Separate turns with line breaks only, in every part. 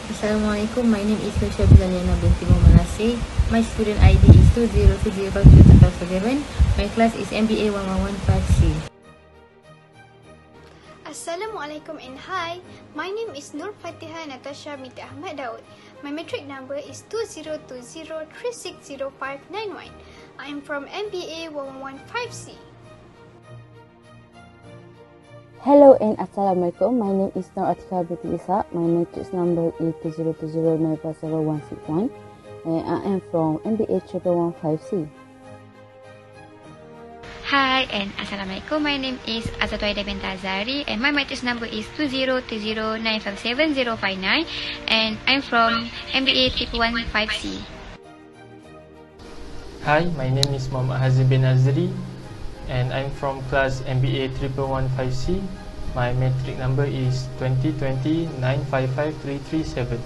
Assalamualaikum, my name is NURSYABILLALILANA binti Muhammad Nasir. My student ID is 20205277. My class is MBA 1115C.
Assalamualaikum and hi, my name is Nurfatiha Natasya binti AHMAD DAUD. My metric number is 2020360591. I am from MBA 1115C.
Hello and Assalamualaikum. My name is Nurfatiha binti ISHAK. My matrix number is 2020977161 and I am from MBA 1115C.
Hi and Assalamualaikum. My name is AZATUL binti AZRI and my matrix number is 2020957059 and I'm from MBA 36115C.
Hi, my name is Muhammad HAZIM bin AZRI and I'm from class MBA 11115C. My metric number is 2020955337.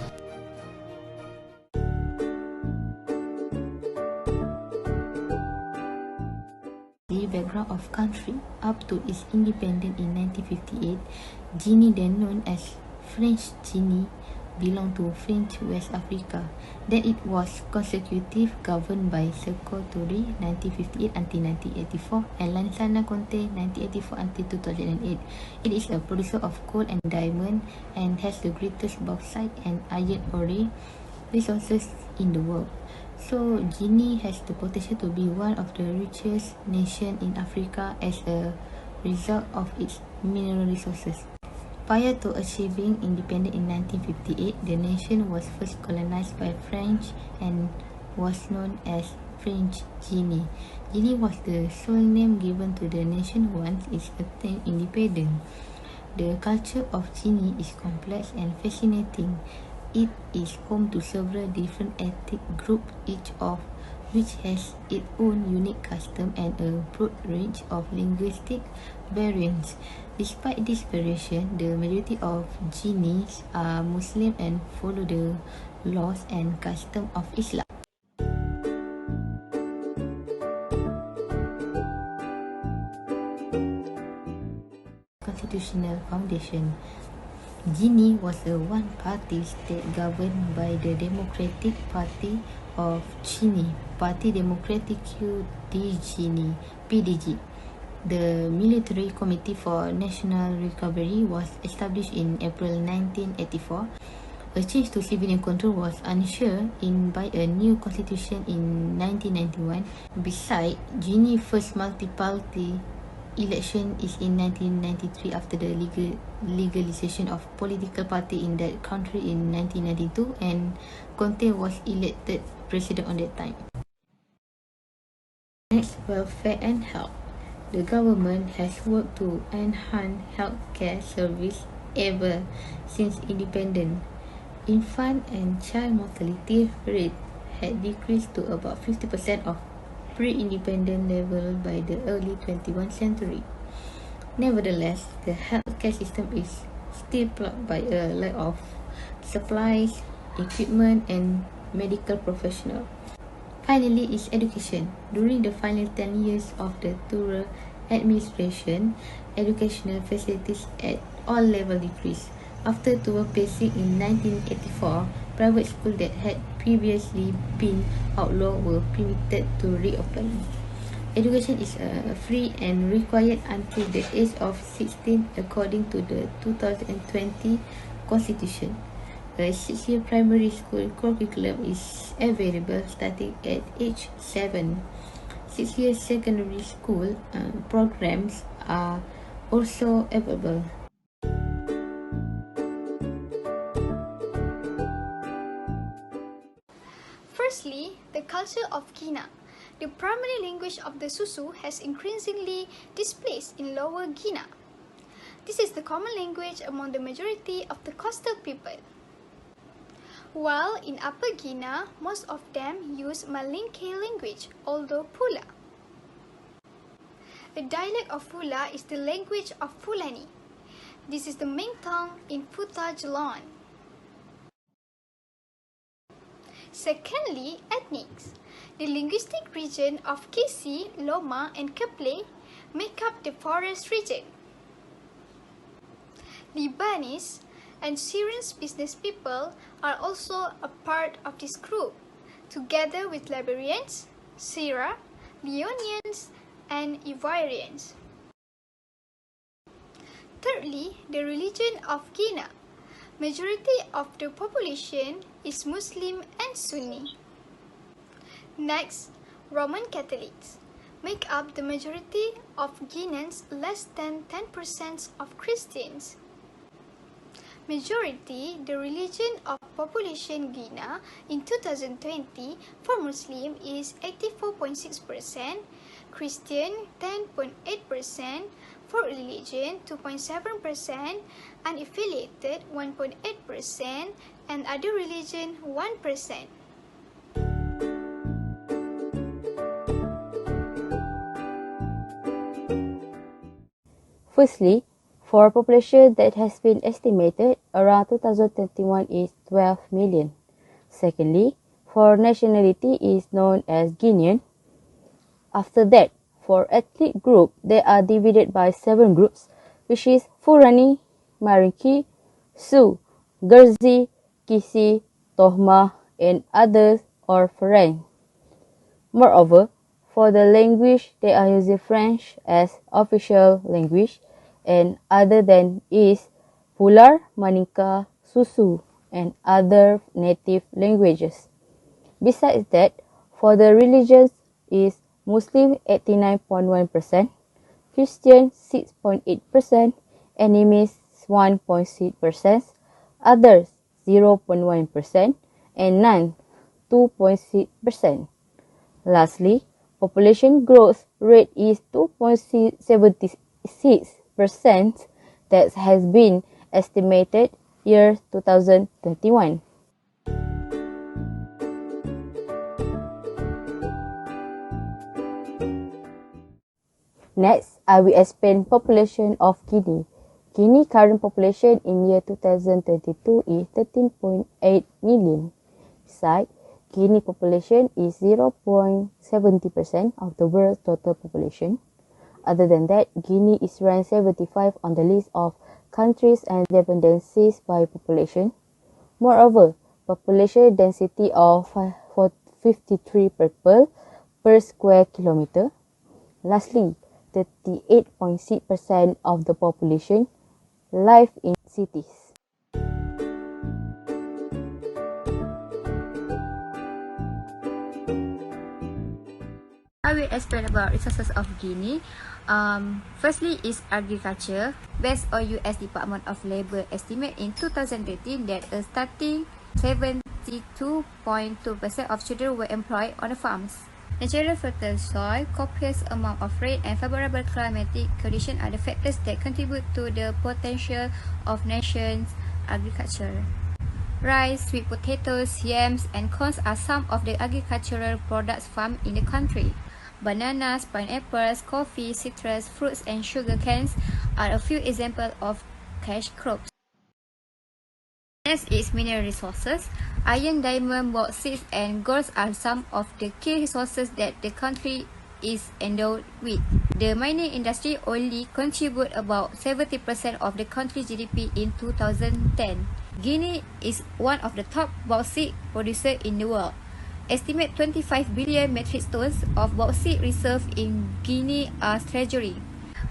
The background of country up to its independence in 1958, Guinea, then known as French Guinea, belonged to French West Africa. Then it was consecutive governed by Sekou Touré 1958 until 1984 and Lansana Conté 1984 until 2008. It is a producer of coal and diamond and has the greatest bauxite and iron ore resources in the world. So Guinea has the potential to be one of the richest nations in Africa as a result of its mineral resources. Prior to achieving independence in 1958, the nation was first colonized by French and was known as French Guinea. Guinea was the sole name given to the nation once it attained independence. The culture of Guinea is complex and fascinating. It is home to several different ethnic groups, each of which has its own unique custom and a broad range of linguistic variants. Despite this variation, the majority of Guineans are Muslim and follow the laws and customs of Islam. Constitutional foundation. Guinea was a one-party state governed by the Democratic Party of Guinea, Parti Démocratique de Guinée (PDG). The Military Committee for National Recovery was established in April 1984. A change to civilian control was ushered in by a new constitution in 1991. Besides, Guinea's first multi-party election is in 1993 after the legalization of political party in that country in 1992, and Conté was elected president on that time. Next, welfare and health. The government has worked to enhance healthcare service ever since independence. Infant and child mortality rate had decreased to about 50% of pre-independent level by the early 21st century. Nevertheless, the healthcare system is still plagued by a lack of supplies, equipment, and medical professionals. Finally, is education. During the final 10 years of the Touré administration, educational facilities at all levels decreased. After Touré passing in 1984, private schools that had previously been outlawed were permitted to reopen. Education is free and required until the age of 16 according to the 2020 Constitution. A 6-year primary school curriculum is available starting at age 7. 6-year secondary school programs are also available.
Firstly, the culture of Guinea. The primary language of the Susu has increasingly displaced in Lower Guinea. This is the common language among the majority of the coastal people. While in Upper Guinea, most of them use Malinke language, although Pula. A dialect of Fula is the language of Fulani. This is the main tongue in Fouta Djallon. Secondly, ethnics. The linguistic region of Kisi, Loma, and Keple make up the forest region. Lebanese, and Syrian business people are also a part of this group, together with Liberians, Syria, Leonians, and Ivorians. Thirdly, the religion of Guinea. Majority of the population is Muslim and Sunni. Next, Roman Catholics make up the majority of Guineans, less than 10% of Christians. Majority, the religion of population Guinea in 2020 for Muslim is 84.6%, Christian 10.8%, for religion 2.7%, unaffiliated 1.8%, and other religion 1%.
Firstly, for population that has been estimated around 2021 is 12 million. Secondly, for nationality is known as Guinean. After that, for ethnic group, they are divided by 7 groups, which is Fulani, Marinki, Sioux, Gurzi, Kisi, Tohma, and others or Farang. Moreover, for the language, they are using French as official language, and other than is Pular, Maninka, Susu, and other native languages. Besides that, for the religions is Muslim 89.1%, Christian 6.8%, Animist 1.6%, others 0.1%, and none 2.6%. Lastly, population growth rate is 2.76% that has been estimated year 2021. Next, I will explain population of Guinea. Guinea current population in year 2022 is 13.8 million. Besides, Guinea population is 0.70% of the world's total population. Other than that, Guinea is ranked 75 on the list of countries and dependencies by population. Moreover, population density of 53 people per square kilometer. Lastly, 38.6% of the population live in cities.
I will explain about resources of Guinea. Firstly is agriculture. Based on US Department of Labor estimate in 2013 that a starting 72.2% of children were employed on the farms. Natural fertile soil, copious amount of rain, and favorable climatic conditions are the factors that contribute to the potential of nation's agriculture. Rice, sweet potatoes, yams, and corn are some of the agricultural products farmed in the country. Bananas, pineapples, coffee, citrus, fruits, and sugar canes are a few examples of cash crops. Next is mineral resources. Iron, diamond, bauxite, and gold are some of the key resources that the country is endowed with. The mining industry only contribute about 70% of the country's GDP in 2010. Guinea is one of the top bauxite producers in the world. Estimate 25 billion metric tons of bauxite reserve in Guinea are treasury.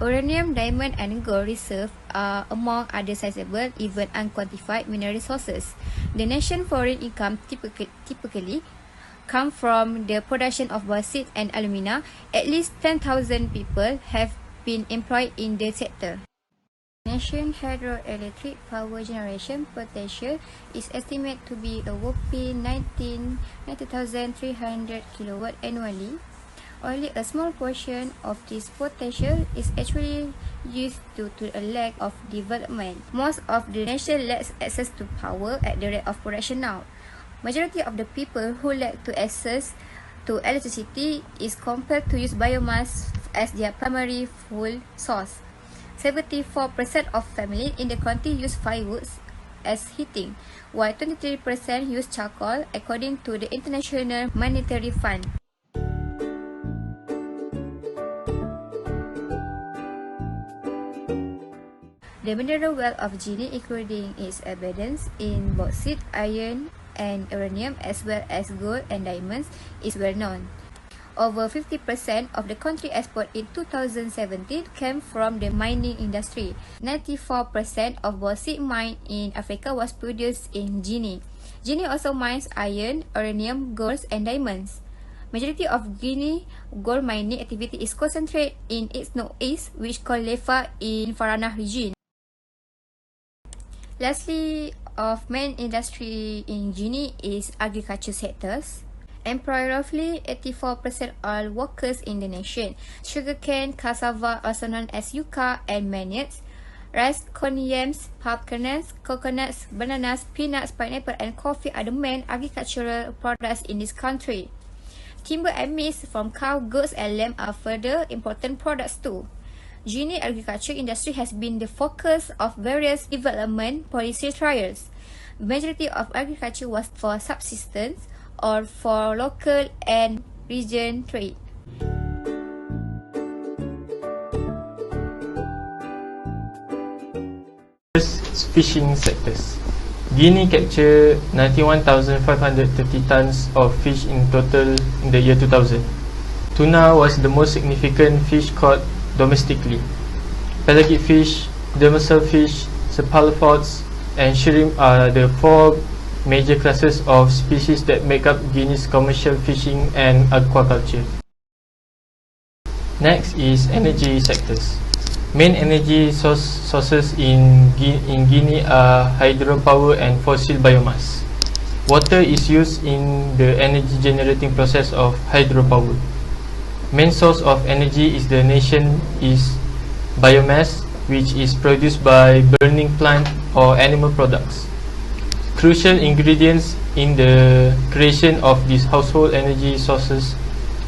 Uranium, diamond, and gold reserve are among other sizable, even unquantified mineral resources. The nation's foreign income typically come from the production of bauxite and alumina. At least 10,000 people have been employed in the sector. National hydroelectric power generation potential is estimated to be a whopping 90,300 kilowatt annually. Only a small portion of this potential is actually used due to a lack of development. Most of the nation lacks access to power at the rate of production now. Majority of the people who lack to access to electricity is compelled to use biomass as their primary fuel source. 74% of families in the country use firewood as heating, while 23% use charcoal, according to the International Monetary Fund. The mineral wealth of Guinea, including its abundance in bauxite, iron, and uranium, as well as gold and diamonds, is well known. Over 50% of the country export in 2017 came from the mining industry. 94% of bauxite mined in Africa was produced in Guinea. Guinea also mines iron, uranium, gold, and diamonds. Majority of Guinea gold mining activity is concentrated in its northeast, which called Lefa in Farana region. Lastly, of main industry in Guinea is agriculture sectors. Employ roughly 84% all workers in the nation. Sugarcane, cassava, also known as yucca, and manioc, rice, corn, yams, palm kernels, coconuts, bananas, peanuts, pineapple, and coffee are the main agricultural products in this country. Timber and meat from cow, goats, and lamb are further important products too. Guinea agriculture industry has been the focus of various development policy trials. Majority of agriculture was for subsistence or for local and region trade.
First, fishing sectors. Guinea captured 91,530 tons of fish in total in the year 2000. Tuna was the most significant fish caught domestically. Pelagic fish, demersal fish, cephalopods, and shrimp are the four major classes of species that make up Guinea's commercial fishing and aquaculture. Next is energy sectors. Main energy sources in Guinea are hydropower and fossil biomass. Water is used in the energy generating process of hydropower. Main source of energy is the nation is biomass, which is produced by burning plant or animal products. Crucial ingredients in the creation of these household energy sources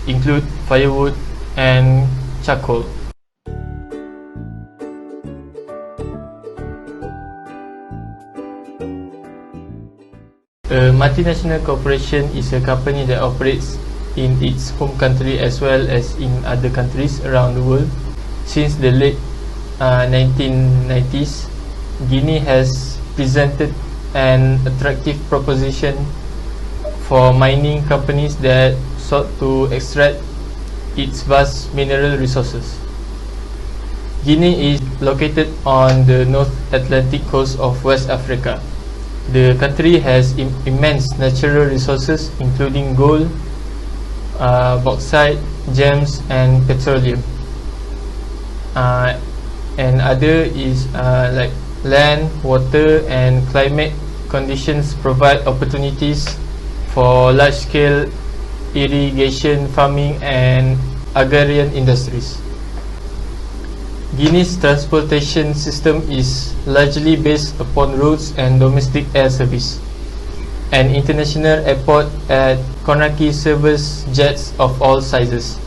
include firewood and charcoal. A multinational corporation is a company that operates in its home country as well as in other countries around the world. Since the late 1990s, Guinea has presented an attractive proposition for mining companies that sought to extract its vast mineral resources. Guinea is located on the North Atlantic coast of West Africa. The country has immense natural resources including gold, bauxite, gems, and petroleum. And other is like land, water, and climate conditions provide opportunities for large-scale irrigation, farming, and agrarian industries. Guinea's transportation system is largely based upon roads and domestic air service. An international airport at Conakry serves jets of all sizes.